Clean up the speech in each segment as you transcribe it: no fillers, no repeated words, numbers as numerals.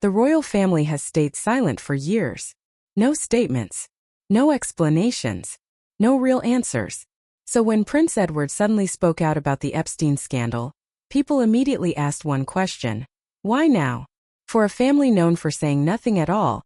The royal family has stayed silent for years. No statements. No explanations. No real answers. So when Prince Edward suddenly spoke out about the Epstein scandal, people immediately asked one question. Why now? For a family known for saying nothing at all,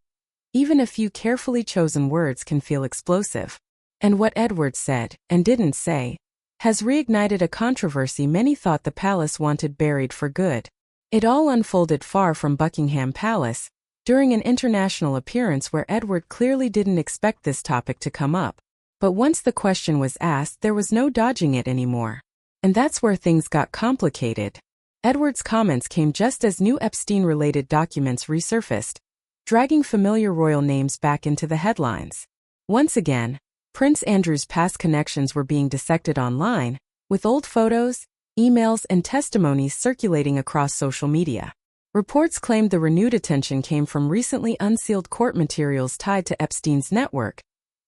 even a few carefully chosen words can feel explosive. And what Edward said, and didn't say, has reignited a controversy many thought the palace wanted buried for good. It all unfolded far from Buckingham Palace, during an international appearance where Edward clearly didn't expect this topic to come up. But once the question was asked, there was no dodging it anymore. And that's where things got complicated. Edward's comments came just as new Epstein-related documents resurfaced, dragging familiar royal names back into the headlines. Once again, Prince Andrew's past connections were being dissected online, with old photos, emails, and testimonies circulating across social media. Reports claimed the renewed attention came from recently unsealed court materials tied to Epstein's network,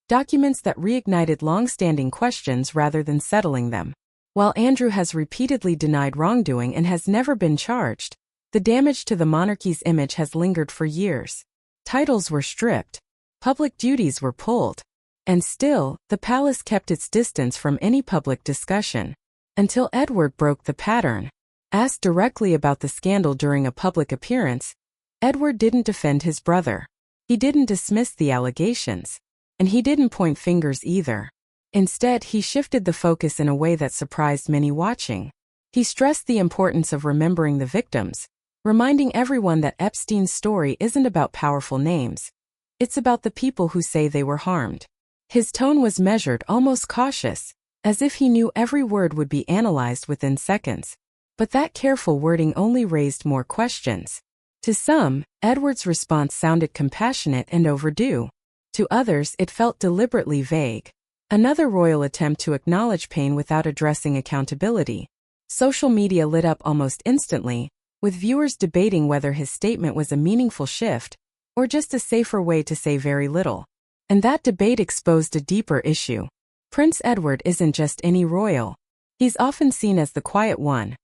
documents that reignited long-standing questions rather than settling them. While Andrew has repeatedly denied wrongdoing and has never been charged, the damage to the monarchy's image has lingered for years. Titles were stripped, public duties were pulled, and still, the palace kept its distance from any public discussion. Until Edward broke the pattern. Asked directly about the scandal during a public appearance, Edward didn't defend his brother. He didn't dismiss the allegations. And he didn't point fingers either. Instead, he shifted the focus in a way that surprised many watching. He stressed the importance of remembering the victims, reminding everyone that Epstein's story isn't about powerful names. It's about the people who say they were harmed. His tone was measured, almost cautious, as if he knew every word would be analyzed within seconds. But that careful wording only raised more questions. To some, Edward's response sounded compassionate and overdue. To others, it felt deliberately vague. Another royal attempt to acknowledge pain without addressing accountability. Social media lit up almost instantly, with viewers debating whether his statement was a meaningful shift, or just a safer way to say very little. And that debate exposed a deeper issue. Prince Edward isn't just any royal. He's often seen as the quiet one.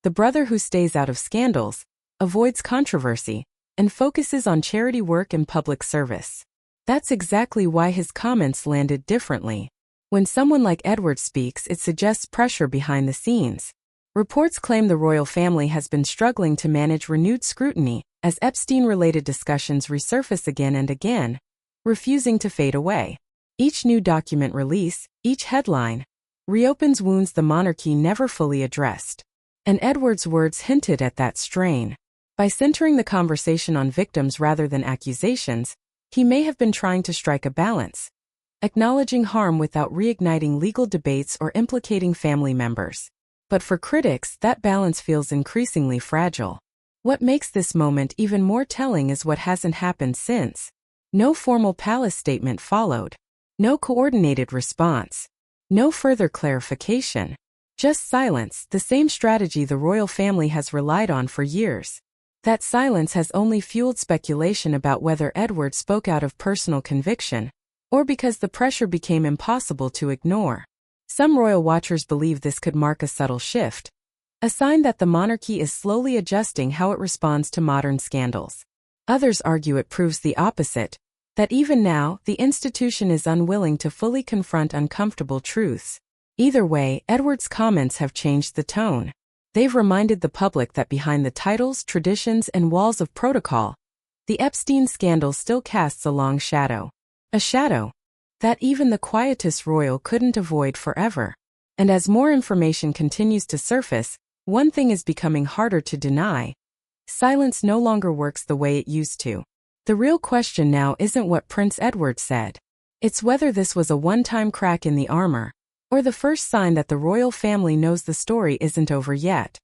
The brother who stays out of scandals, avoids controversy, and focuses on charity work and public service. That's exactly why his comments landed differently. When someone like Edward speaks, it suggests pressure behind the scenes. Reports claim the royal family has been struggling to manage renewed scrutiny as Epstein-related discussions resurface again and again, refusing to fade away. Each new document release, each headline, reopens wounds the monarchy never fully addressed. And Edward's words hinted at that strain. By centering the conversation on victims rather than accusations, he may have been trying to strike a balance, acknowledging harm without reigniting legal debates or implicating family members. But for critics, that balance feels increasingly fragile. What makes this moment even more telling is what hasn't happened since. No formal palace statement followed. No coordinated response. No further clarification. Just silence, the same strategy the royal family has relied on for years. That silence has only fueled speculation about whether Edward spoke out of personal conviction, or because the pressure became impossible to ignore. Some royal watchers believe this could mark a subtle shift, a sign that the monarchy is slowly adjusting how it responds to modern scandals. Others argue it proves the opposite, that even now, the institution is unwilling to fully confront uncomfortable truths. Either way, Edward's comments have changed the tone. They've reminded the public that behind the titles, traditions, and walls of protocol, the Epstein scandal still casts a long shadow. A shadow that even the quietest royal couldn't avoid forever. And as more information continues to surface, one thing is becoming harder to deny. Silence no longer works the way it used to. The real question now isn't what Prince Edward said. It's whether this was a one-time crack in the armor, or the first sign that the royal family knows the story isn't over yet.